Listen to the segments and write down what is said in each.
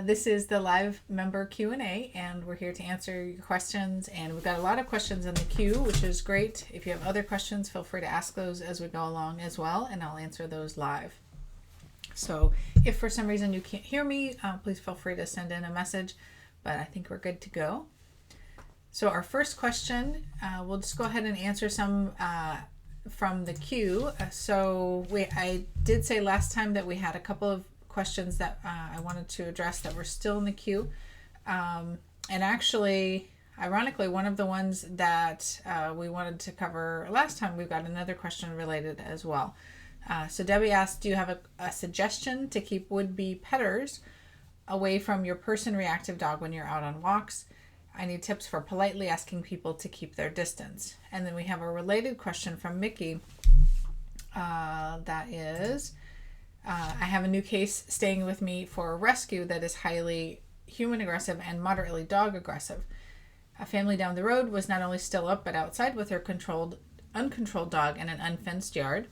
This is the live member Q&A, and we're here to answer your questions. And we've got a lot of questions in the queue, which is great. If you have other questions, feel free to ask those as we go along as well, and I'll answer those live. So if for some reason you can't hear me, please feel free to send in a message, but I think we're good to go. So our first question, we'll just go ahead and answer some from the queue. I did say last time that we had a couple of questions that I wanted to address that were still in the queue. And actually, ironically, one of the ones that we wanted to cover last time, we've got another question related as well. So Debbie asked, do you have a suggestion to keep would-be petters away from your person-reactive dog when you're out on walks? I need tips for politely asking people to keep their distance. And then we have a related question from Mickey. That is, I have a new case staying with me for a rescue that is highly human aggressive and moderately dog aggressive. A family down the road was not only still up but outside with her uncontrolled dog in an unfenced yard.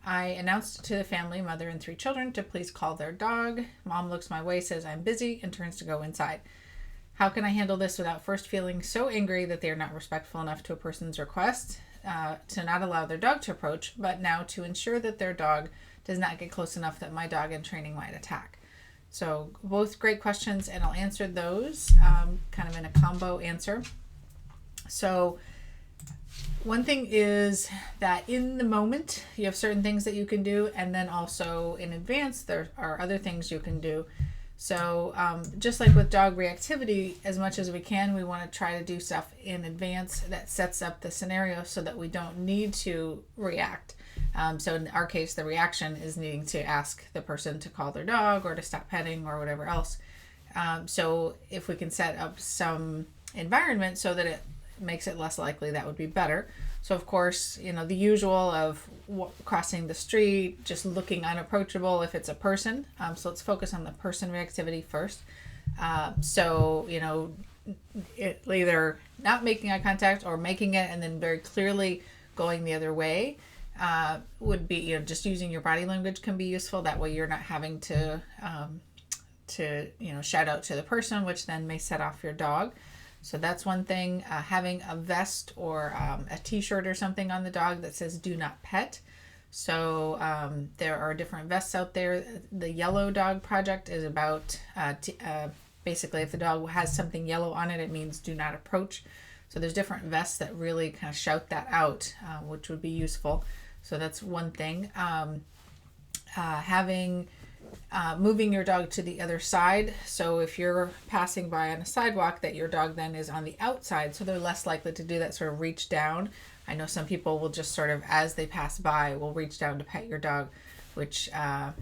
I announced to the family, mother and 3 children, to please call their dog. Mom looks my way, says I'm busy, and turns to go inside. How can I handle this without first feeling so angry that they are not respectful enough to a person's request to not allow their dog to approach, but now to ensure that their dog does not get close enough that my dog in training might attack? So both great questions, and I'll answer those kind of in a combo answer. So one thing is that in the moment, you have certain things that you can do, and then also in advance, there are other things you can do. So just like with dog reactivity, as much as we can, we want to try to do stuff in advance that sets up the scenario so that we don't need to react. So in our case, the reaction is needing to ask the person to call their dog or to stop petting or whatever else. So if we can set up some environment so that it makes it less likely, that would be better. So of course, the usual of crossing the street, just looking unapproachable if it's a person. So let's focus on the person reactivity first. Either not making eye contact or making it and then very clearly going the other way would be, just using your body language can be useful. That way you're not having to shout out to the person, which then may set off your dog. So that's one thing. Having a vest or a t-shirt or something on the dog that says do not pet. So there are different vests out there. The Yellow Dog Project is about basically if the dog has something yellow on it, it means do not approach. So there's different vests that really kind of shout that out, which would be useful. So that's one thing. Moving your dog to the other side. So if you're passing by on a sidewalk, that your dog then is on the outside, so they're less likely to do that, sort of reach down. I know some people will just sort of, as they pass by, will reach down to pet your dog, which, not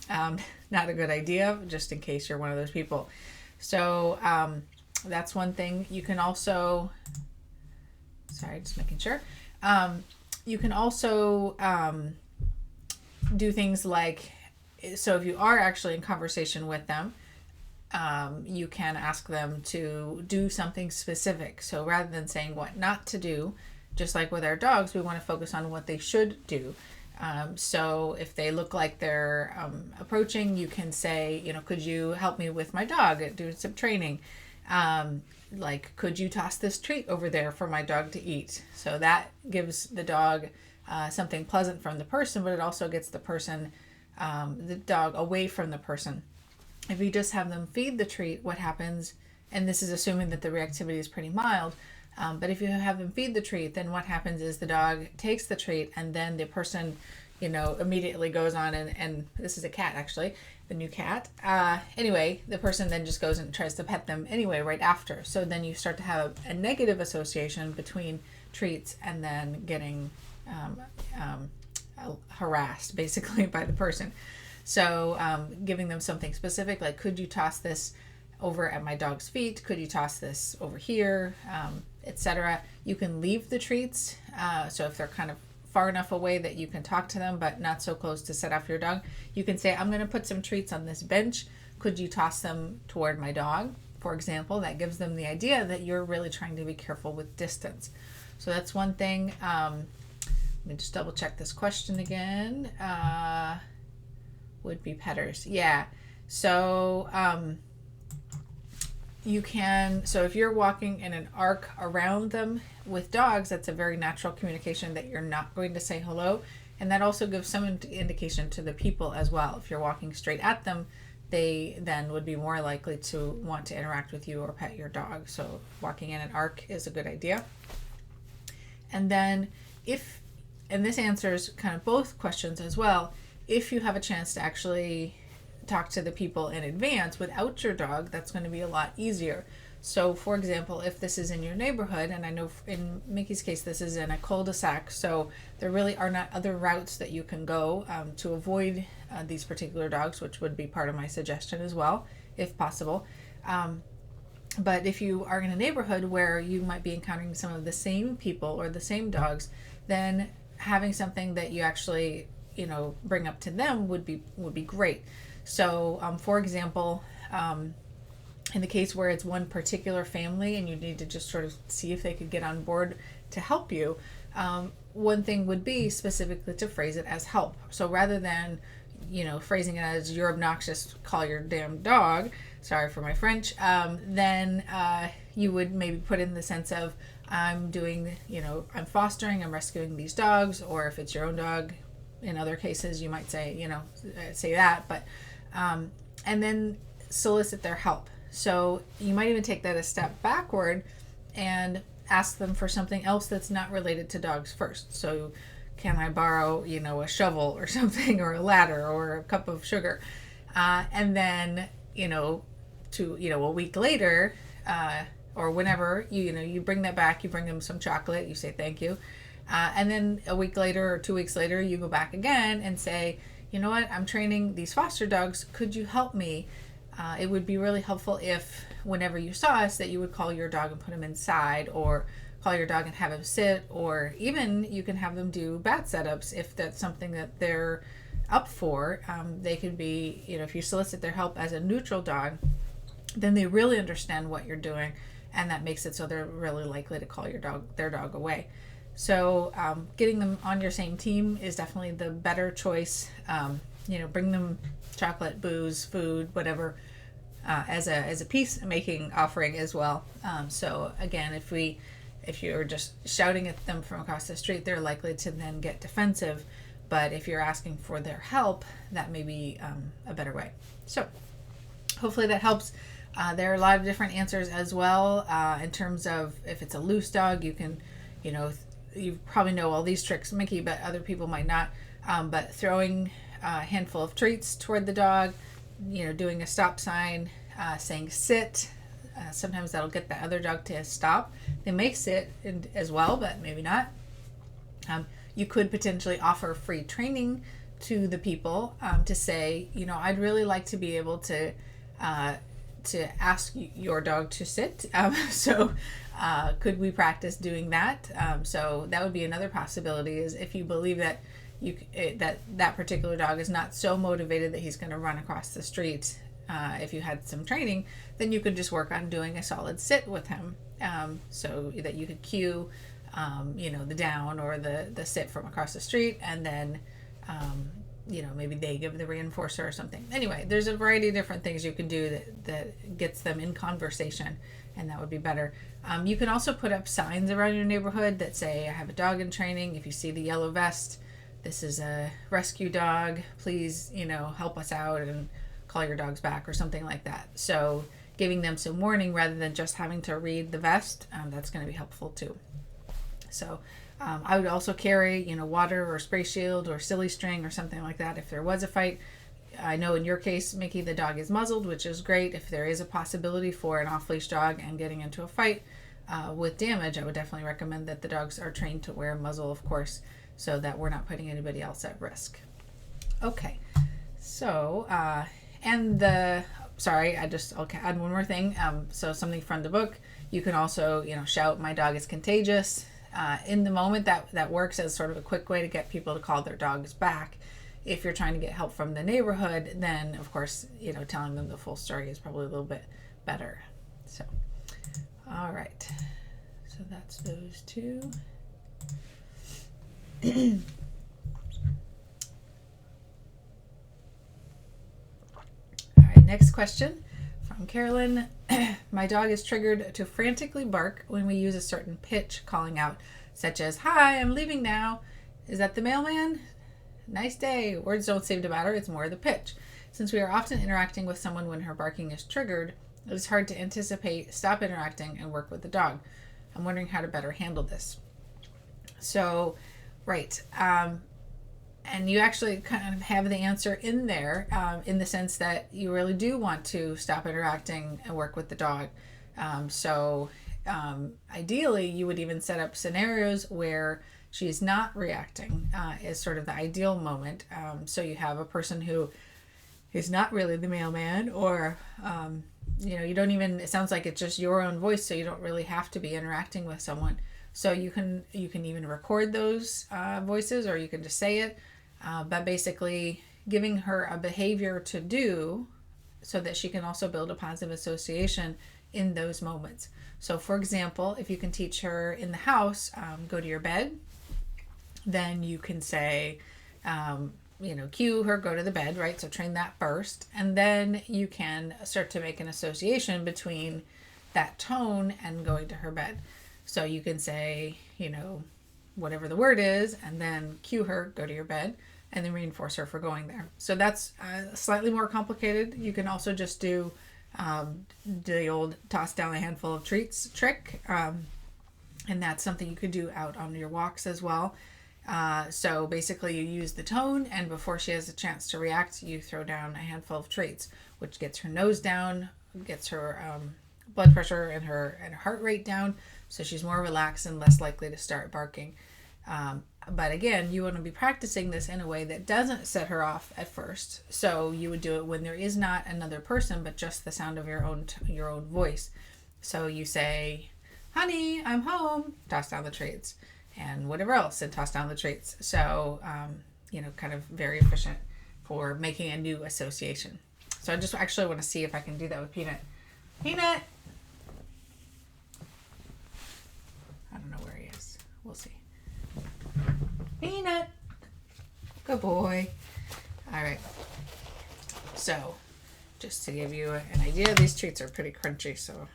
a good idea, just in case you're one of those people. So that's one thing. You can also, just making sure. You can also do things like, so if you are actually in conversation with them, you can ask them to do something specific. So rather than saying what not to do, just like with our dogs, we want to focus on what they should do. So if they look like they're approaching, you can say, could you help me with my dog doing some training? Could you toss this treat over there for my dog to eat? So that gives the dog something pleasant from the person, but it also gets the dog away from the person. If you just have them feed the treat, what happens, and this is assuming that the reactivity is pretty mild, but if you have them feed the treat, then what happens is the dog takes the treat and then the person, immediately goes on and this is a cat actually, the new cat. Anyway, the person then just goes and tries to pet them anyway right after. So then you start to have a negative association between treats and then getting harassed basically by the person. So giving them something specific, like could you toss this over at my dog's feet? Could you toss this over here? Etc. You can leave the treats. So if they're kind of far enough away that you can talk to them, but not so close to set off your dog, you can say, I'm going to put some treats on this bench. Could you toss them toward my dog? For example, that gives them the idea that you're really trying to be careful with distance. So that's one thing. Let me just double check this question again. Would be petters. Yeah. So you can, so if you're walking in an arc around them with dogs, that's a very natural communication that you're not going to say hello. And that also gives some indication to the people as well. If you're walking straight at them, they then would be more likely to want to interact with you or pet your dog. So walking in an arc is a good idea. And then and this answers kind of both questions as well, if you have a chance to actually talk to the people in advance without your dog, that's going to be a lot easier. So for example, if this is in your neighborhood, and I know in Mickey's case this is in a cul-de-sac, so there really are not other routes that you can go to avoid these particular dogs, which would be part of my suggestion as well, if possible. But if you are in a neighborhood where you might be encountering some of the same people or the same dogs, then having something that you actually, bring up to them would be great. So for example, in the case where it's one particular family and you need to just sort of see if they could get on board to help you, one thing would be specifically to phrase it as help. So rather than, phrasing it as "you're obnoxious, call your damn dog," sorry for my French, then you would maybe put in the sense of, I'm doing, I'm fostering, I'm rescuing these dogs, or if it's your own dog, in other cases you might say, say that, but, and then solicit their help. So you might even take that a step backward and ask them for something else that's not related to dogs first. So can I borrow, a shovel or something, or a ladder or a cup of sugar? And then, a week later, or whenever, you bring that back, you bring them some chocolate, you say thank you. And then a week later or 2 weeks later, you go back again and say, you know what, I'm training these foster dogs. Could you help me? It would be really helpful if whenever you saw us that you would call your dog and put him inside, or call your dog and have him sit, or even you can have them do bat setups if that's something that they're up for. They could be, if you solicit their help as a neutral dog, then they really understand what you're doing, and that makes it so they're really likely to call their dog away. So getting them on your same team is definitely the better choice. Bring them chocolate, booze, food, whatever, as a peacemaking offering as well. So again, if you're just shouting at them from across the street, they're likely to then get defensive. But if you're asking for their help, that may be a better way. So hopefully that helps. There are a lot of different answers as well in terms of if it's a loose dog, you can, you probably know all these tricks, Mickey, but other people might not. But throwing a handful of treats toward the dog, doing a stop sign, saying sit. Sometimes that'll get the other dog to stop. They may sit as well, but maybe not. You could potentially offer free training to the people to say, I'd really like to be able to ask your dog to sit. So could we practice doing that? So that would be another possibility, is if you believe that that particular dog is not so motivated that he's going to run across the street. If you had some training, then you could just work on doing a solid sit with him, so that you could cue, the down or the sit from across the street, and then, maybe they give the reinforcer or something. Anyway, there's a variety of different things you can do that gets them in conversation, and that would be better. You can also put up signs around your neighborhood that say, I have a dog in training. If you see the yellow vest, this is a rescue dog. Please, help us out and call your dogs back, or something like that. So giving them some warning rather than just having to read the vest, that's going to be helpful too. So I would also carry, water or spray shield or silly string or something like that if there was a fight. I know in your case, Mickey, the dog is muzzled, which is great. If there is a possibility for an off-leash dog and getting into a fight with damage, I would definitely recommend that the dogs are trained to wear a muzzle, of course, so that we're not putting anybody else at risk. Okay, so, I'll add one more thing. So something from the book, you can also, shout, my dog is contagious. In the moment, that works as sort of a quick way to get people to call their dogs back. If you're trying to get help from the neighborhood, then of course, telling them the full story is probably a little bit better. So, all right. So that's those two. All right. next question from Carolyn. My dog is triggered to frantically bark when we use a certain pitch calling out, such as, "Hi, I'm leaving now. Is that the mailman? Nice day." Words don't seem to matter. It's more the pitch. Since we are often interacting with someone when her barking is triggered, it is hard to anticipate, stop interacting, and work with the dog. I'm wondering how to better handle this. So, right. And you actually kind of have the answer in there, in the sense that you really do want to stop interacting and work with the dog. Ideally, you would even set up scenarios where she's not reacting, is sort of the ideal moment. So you have a person who is not really the mailman, or you don't even, it sounds like it's just your own voice, so you don't really have to be interacting with someone. So you can even record those voices, or you can just say it, but basically giving her a behavior to do so that she can also build a positive association in those moments. So for example, if you can teach her in the house, go to your bed, then you can say, cue her, go to the bed, right? So train that first. And then you can start to make an association between that tone and going to her bed. So you can say, whatever the word is, and then cue her, go to your bed, and then reinforce her for going there. So that's slightly more complicated. You can also just do the old toss down a handful of treats trick. And that's something you could do out on your walks as well. So basically you use the tone, and before she has a chance to react, you throw down a handful of treats, which gets her nose down, gets her blood pressure and her heart rate down, so she's more relaxed and less likely to start barking. But again, you want to be practicing this in a way that doesn't set her off at first. So you would do it when there is not another person, but just the sound of your own voice. So you say, "Honey, I'm home," toss down the treats, and whatever else, and toss down the treats. So, kind of very efficient for making a new association. So I just actually want to see if I can do that with Peanut. Peanut! I don't know where he is. We'll see. Peanut! Good boy. All right. So, just to give you an idea, these treats are pretty crunchy. So,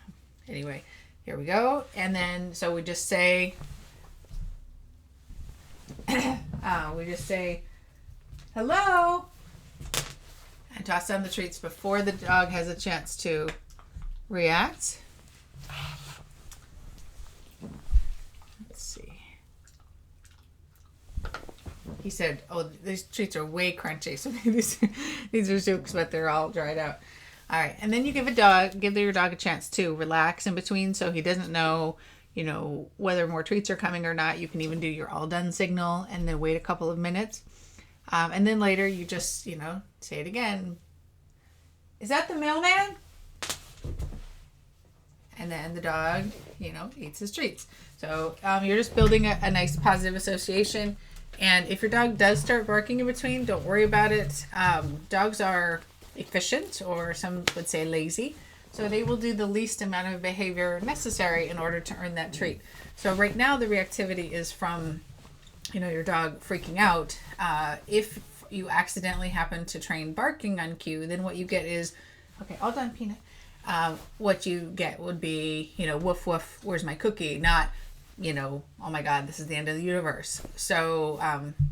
anyway, here we go. And then, so we just say, hello, and toss down the treats before the dog has a chance to react. Let's see. He said, "Oh, these treats are way crunchy." So these are soups, but they're all dried out. All right, and then you give your dog a chance to relax in between, so he doesn't know, whether more treats are coming or not. You can even do your all done signal, and then wait a couple of minutes, and then later you just, say it again. "Is that the mailman?" And then the dog, eats his treats. So you're just building a nice positive association. And if your dog does start barking in between, don't worry about it. Dogs are efficient, or some would say lazy. So they will do the least amount of behavior necessary in order to earn that treat. So right now the reactivity is from, your dog freaking out. If you accidentally happen to train barking on cue, then what you get is, okay, all done, Peanut. What you get would be, woof, woof, where's my cookie? Not, oh my God, this is the end of the universe. So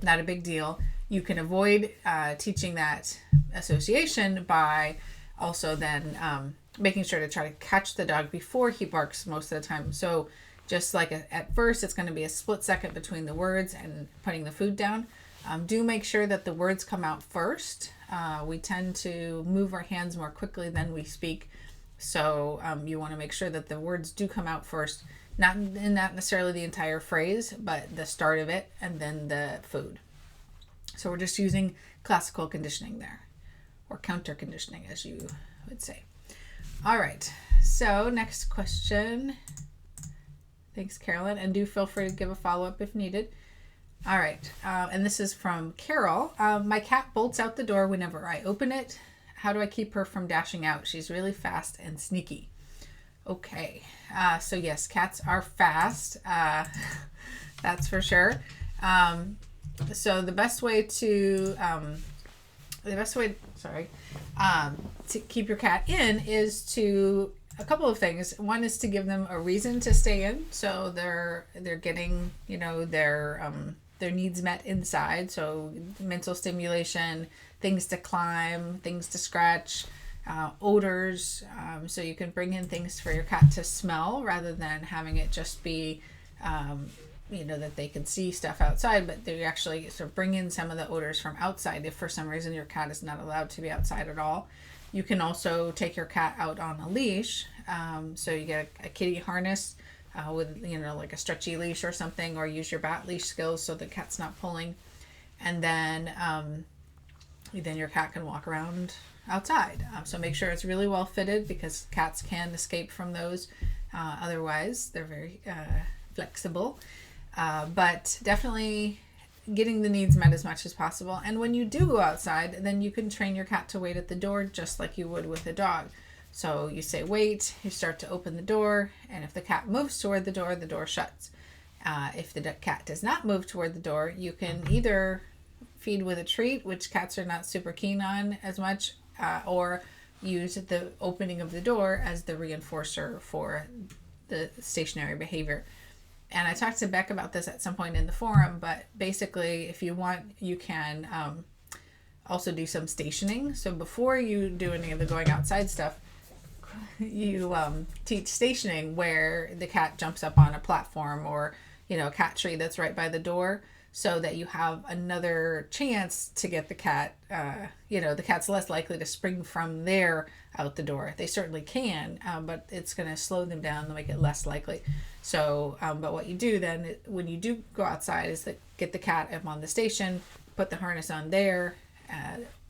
not a big deal. You can avoid teaching that association by also then making sure to try to catch the dog before he barks most of the time. So just like at first, it's going to be a split second between the words and putting the food down. Do make sure that the words come out first. We tend to move our hands more quickly than we speak. So you want to make sure that the words do come out first, not necessarily the entire phrase, but the start of it and then the food. So we're just using classical conditioning there, or counter conditioning, as you would say. All right. So next question. Thanks, Carolyn. And do feel free to give a follow-up if needed. All right. And this is from Carol. My cat bolts out the door whenever I open it. How do I keep her from dashing out? She's really fast and sneaky. Okay. So yes, cats are fast. That's for sure. So the best way to the best way, to keep your cat in is to a couple of things. One is to give them a reason to stay in, so they're getting their needs met inside. So mental stimulation, things to climb, things to scratch, odors. So you can bring in things for your cat to smell rather than having it just be that they can see stuff outside, but they actually sort of bring in some of the odors from outside if for some reason your cat is not allowed to be outside at all. You can also take your cat out on a leash. So you get a kitty harness with, like a stretchy leash or something, or use your bat leash skills so the cat's not pulling. And then your cat can walk around outside. So make sure it's really well fitted, because cats can escape from those. Otherwise, they're very flexible. But definitely getting the needs met as much as possible. And when you do go outside, then you can train your cat to wait at the door just like you would with a dog. So you say wait, you start to open the door, and if the cat moves toward the door shuts. If the cat does not move toward the door, you can either feed with a treat, which cats are not super keen on as much, or use the opening of the door as the reinforcer for the stationary behavior. And I talked to Beck about this at some point in the forum, but basically, if you want, you can also do some stationing. So before you do any of the going outside stuff, you teach stationing, where the cat jumps up on a platform or, a cat tree that's right by the door, so that you have another chance to get the cat, the cat's less likely to spring from there out the door. They certainly can, but it's going to slow them down and make it less likely. So, but what you do then, when you do go outside, is get the cat up on the station, put the harness on there,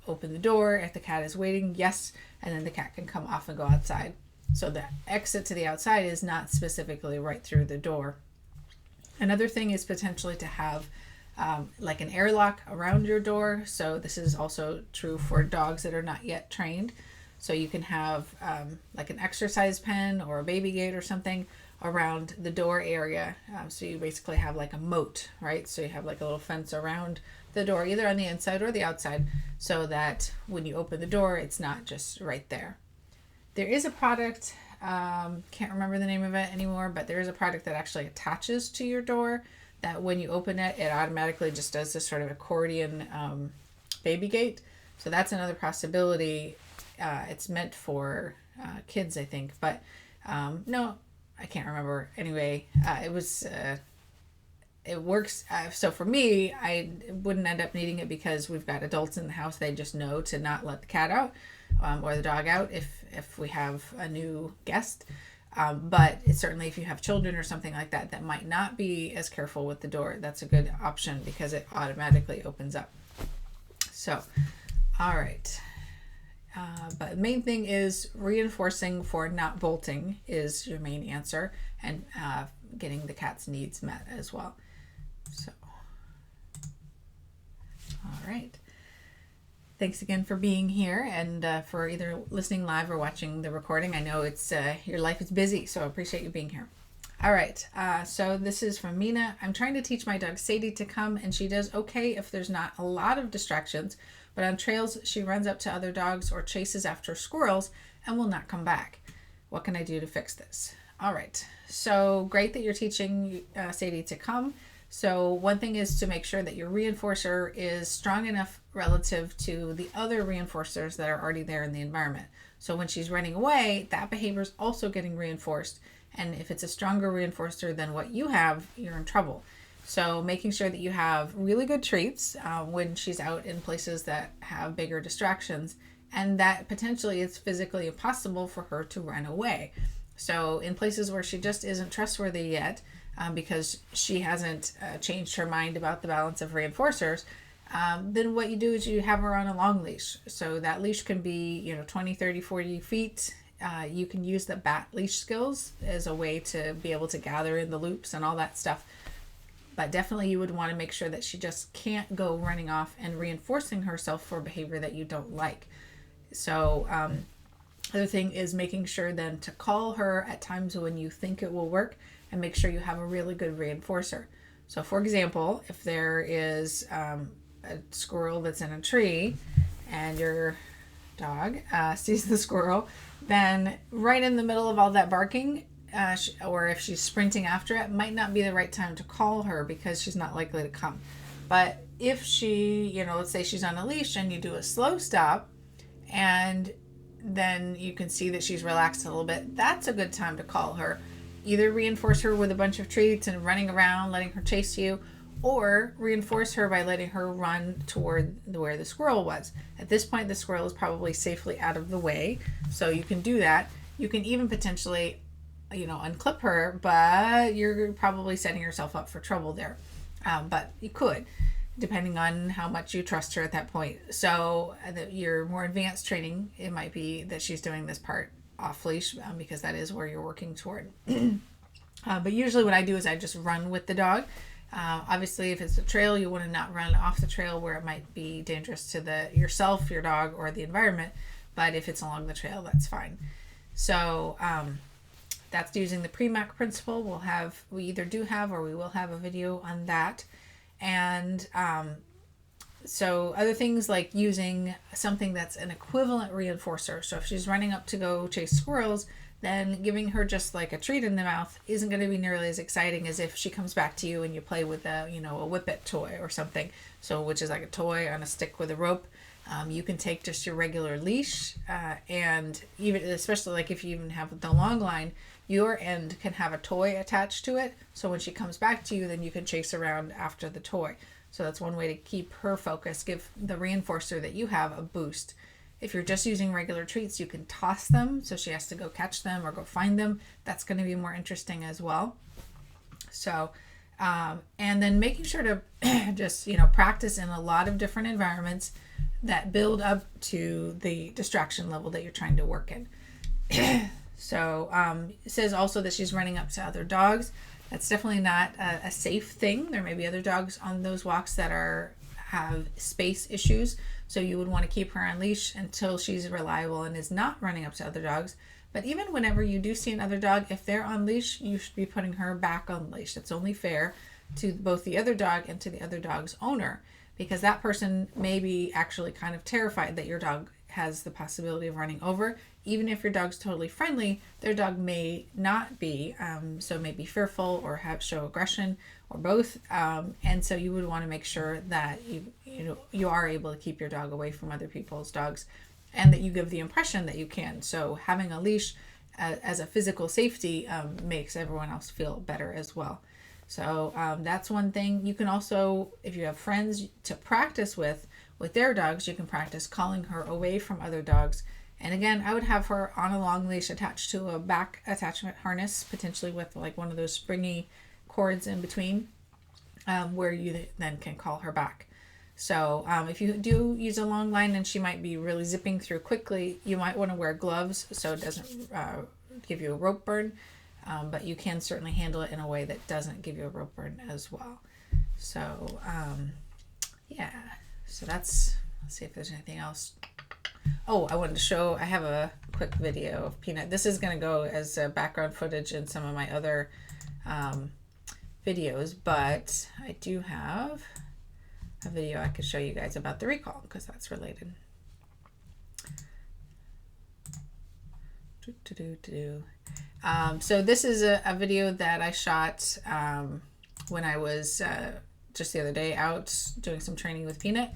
open the door. If the cat is waiting, yes, and then the cat can come off and go outside. So the exit to the outside is not specifically right through the door. Another thing is potentially to have like an airlock around your door. So this is also true for dogs that are not yet trained. So you can have like an exercise pen or a baby gate or something around the door area. So you basically have like a moat, right? So you have like a little fence around the door, either on the inside or the outside, so that when you open the door, it's not just right there. There is a product, can't remember the name of it anymore, but there is a product that actually attaches to your door that when you open it, it automatically just does this sort of accordion baby gate. So that's another possibility. It's meant for kids, I think, but no, I can't remember. Anyway, it works. So for me, I wouldn't end up needing it because we've got adults in the house. They just know to not let the cat out or the dog out if we have a new guest. But it's certainly, if you have children or something like that, that might not be as careful with the door, that's a good option because it automatically opens up. So, all right. But the main thing is reinforcing for not bolting is your main answer, and getting the cat's needs met as well. So, all right. Thanks again for being here and for either listening live or watching the recording. I know it's your life is busy, so I appreciate you being here. All right, so this is from Mina. I'm trying to teach my dog Sadie to come, and she does okay if there's not a lot of distractions, but on trails she runs up to other dogs or chases after squirrels and will not come back. What can I do to fix this? All right, so great that you're teaching Sadie to come. So one thing is to make sure that your reinforcer is strong enough relative to the other reinforcers that are already there in the environment. So when she's running away, that behavior is also getting reinforced. And if it's a stronger reinforcer than what you have, you're in trouble. So making sure that you have really good treats when she's out in places that have bigger distractions, and that potentially it's physically impossible for her to run away. So in places where she just isn't trustworthy yet, because she hasn't changed her mind about the balance of reinforcers, then what you do is you have her on a long leash. So that leash can be 20, 30, 40 feet. You can use the bat leash skills as a way to be able to gather in the loops and all that stuff. But definitely you would want to make sure that she just can't go running off and reinforcing herself for behavior that you don't like. So other thing is making sure then to call her at times when you think it will work, and make sure you have a really good reinforcer. So for example, if there is a squirrel that's in a tree and your dog sees the squirrel, then right in the middle of all that barking, or if she's sprinting after it, might not be the right time to call her because she's not likely to come. But if she, let's say she's on a leash and you do a slow stop and then you can see that she's relaxed a little bit, that's a good time to call her. Either reinforce her with a bunch of treats and running around, letting her chase you, or reinforce her by letting her run toward where the squirrel was. At this point, the squirrel is probably safely out of the way, so you can do that. You can even potentially, unclip her, but you're probably setting yourself up for trouble there. But you could, depending on how much you trust her at that point. So your more advanced training, it might be that she's doing this part off leash, because that is where you're working toward. But usually what I do is I just run with the dog. Obviously, if it's a trail, you want to not run off the trail where it might be dangerous to yourself, your dog, or the environment. But if it's along the trail, that's fine. So that's using the Premack principle. We either do have or we will have a video on that. And so other things like using something that's an equivalent reinforcer. So if she's running up to go chase squirrels, then giving her just like a treat in the mouth isn't going to be nearly as exciting as if she comes back to you and you play with a whippet toy or something. So which is like a toy on a stick with a rope. You can take just your regular leash, and even especially like if you even have the long line, your end can have a toy attached to it. So when she comes back to you, then you can chase around after the toy. So that's one way to keep her focus, give the reinforcer that you have a boost. If you're just using regular treats, you can toss them, so she has to go catch them or go find them. That's going to be more interesting as well. So, and then making sure to just, practice in a lot of different environments that build up to the distraction level that you're trying to work in. So it says also that she's running up to other dogs. That's definitely not a safe thing. There may be other dogs on those walks that have space issues. So you would want to keep her on leash until she's reliable and is not running up to other dogs. But even whenever you do see another dog, if they're on leash, you should be putting her back on leash. That's only fair to both the other dog and to the other dog's owner, because that person may be actually kind of terrified that your dog has the possibility of running over. Even if your dog's totally friendly, their dog may not be, so may be fearful or show aggression or both. And so you would want to make sure that you are able to keep your dog away from other people's dogs, and that you give the impression that you can. So having a leash as a physical safety makes everyone else feel better as well. So that's one thing. You can also, if you have friends to practice with their dogs, you can practice calling her away from other dogs. And again, I would have her on a long leash attached to a back attachment harness, potentially with like one of those springy cords in between, where you then can call her back. So if you do use a long line and she might be really zipping through quickly, you might want to wear gloves so it doesn't give you a rope burn. But you can certainly handle it in a way that doesn't give you a rope burn as well. So, yeah. So let's see if there's anything else. Oh, I wanted to show, I have a quick video of Peanut. This is going to go as background footage in some of my other videos, but I do have a video I could show you guys about the recall because that's related. So this is a video that I shot when I was just the other day out doing some training with Peanut.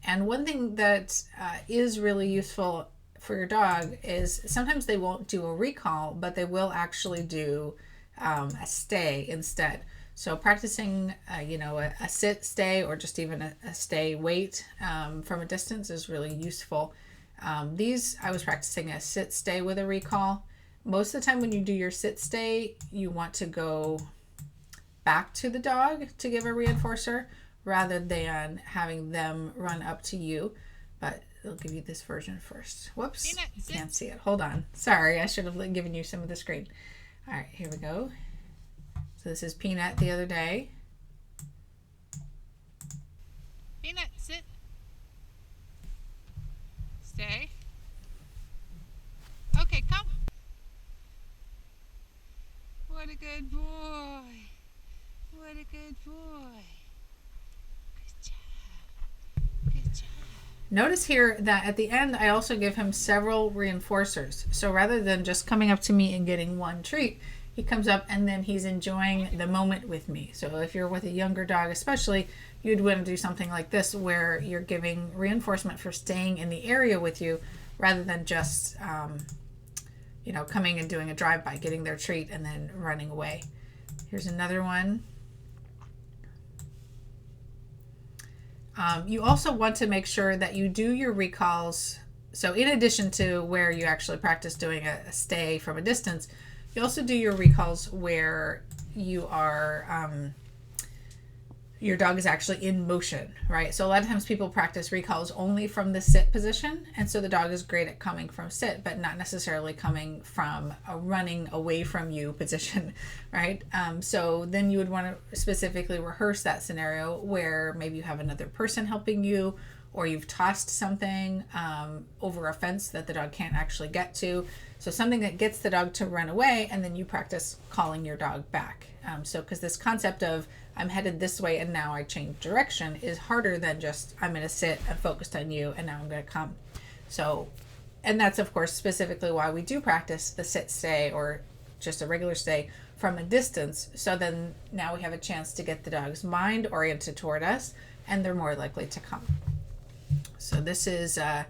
And one thing that is really useful for your dog is sometimes they won't do a recall, but they will actually do a stay instead. So practicing, a sit, stay, or just even a stay, wait from a distance is really useful. I was practicing a sit, stay with a recall. Most of the time when you do your sit, stay, you want to go back to the dog to give a reinforcer rather than having them run up to you. But I'll give you this version first. Whoops, you can't see it. Hold on. Sorry, I should have given you some of the screen. All right, here we go. So this is Peanut the other day. Peanut, sit. Stay. Okay, come. What a good boy. What a good boy. Good job. Good job. Notice here that at the end, I also give him several reinforcers. So rather than just coming up to me and getting one treat, he comes up and then he's enjoying the moment with me. So if you're with a younger dog especially, you'd want to do something like this where you're giving reinforcement for staying in the area with you rather than just, coming and doing a drive-by, getting their treat and then running away. Here's another one. You also want to make sure that you do your recalls. So in addition to where you actually practice doing a stay from a distance, you also do your recalls where you are, your dog is actually in motion, right? So a lot of times people practice recalls only from the sit position. And so the dog is great at coming from sit, but not necessarily coming from a running away from you position, right? So then you would want to specifically rehearse that scenario where maybe you have another person helping you, or you've tossed something over a fence that the dog can't actually get to. So something that gets the dog to run away, and then you practice calling your dog back. Because this concept of I'm headed this way and now I change direction is harder than just I'm going to sit and focused on you and now I'm going to come. So, and that's of course specifically why we do practice the sit stay or just a regular stay from a distance. So then now we have a chance to get the dog's mind oriented toward us and they're more likely to come. So this is, I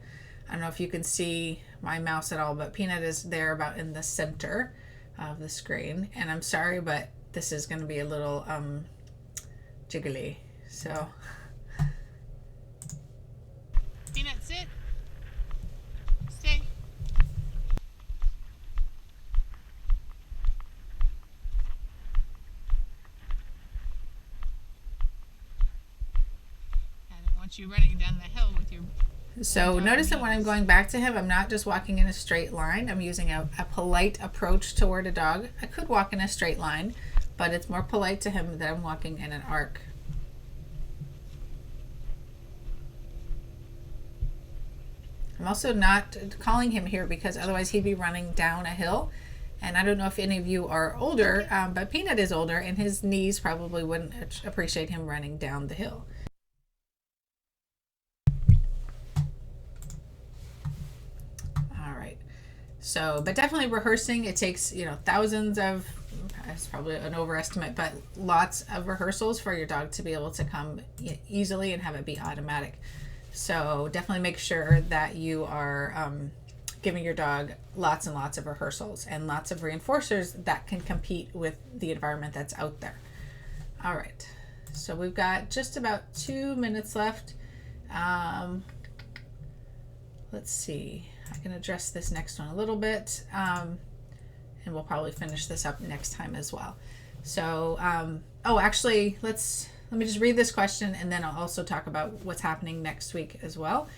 don't know if you can see my mouse at all, but Peanut is there about in the center of the screen. And I'm sorry, but this is going to be a little jiggly. So Peanut, sit. Stay. I don't want you running down the hill with your... So notice that when I'm going back to him, I'm not just walking in a straight line. I'm using a polite approach toward a dog. I could walk in a straight line, but it's more polite to him that I'm walking in an arc. I'm also not calling him here because otherwise he'd be running down a hill. And I don't know if any of you are older, but Peanut is older and his knees probably wouldn't appreciate him running down the hill. So, but definitely rehearsing, it takes, thousands of, it's probably an overestimate, but lots of rehearsals for your dog to be able to come easily and have it be automatic. So definitely make sure that you are giving your dog lots and lots of rehearsals and lots of reinforcers that can compete with the environment that's out there. All right. So we've got just about 2 minutes left. Let's see. I can address this next one a little bit, and we'll probably finish this up next time as well. So, actually, let me just read this question, and then I'll also talk about what's happening next week as well.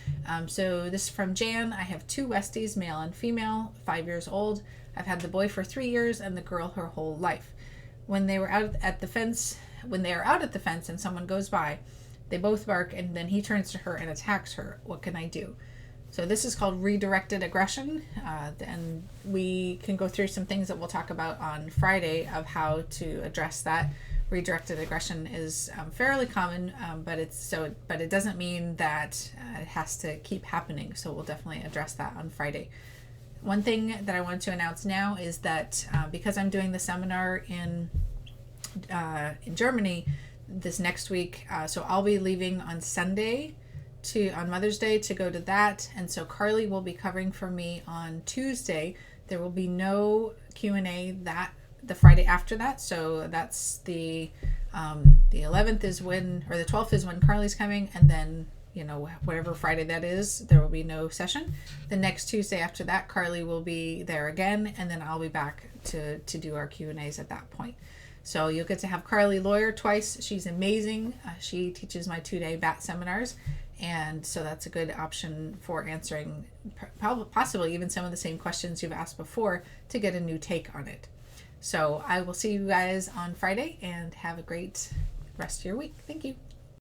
So this is from Jan. I have 2 Westies, male and female, 5 years old. I've had the boy for 3 years and the girl her whole life. When they are out at the fence and someone goes by, they both bark, and then he turns to her and attacks her. What can I do? So this is called redirected aggression, and we can go through some things that we'll talk about on Friday of how to address that. Redirected aggression is fairly common, but it doesn't mean that it has to keep happening. So we'll definitely address that on Friday. One thing that I want to announce now is that because I'm doing the seminar in Germany this next week, so I'll be leaving on Sunday on Mother's Day to go to that, and so Carly will be covering for me on Tuesday. There will be no Q&A the Friday after that, so that's the 11th is when, or the 12th is when Carly's coming, and then whatever Friday that is, there will be no session. The next Tuesday after that, Carly will be there again, and then I'll be back to do our Q&As at that point. So you'll get to have Carly Lawyer twice. She's amazing. She teaches my 2-day BAT seminars. And so that's a good option for answering possibly even some of the same questions you've asked before to get a new take on it. So I will see you guys on Friday and have a great rest of your week. Thank you.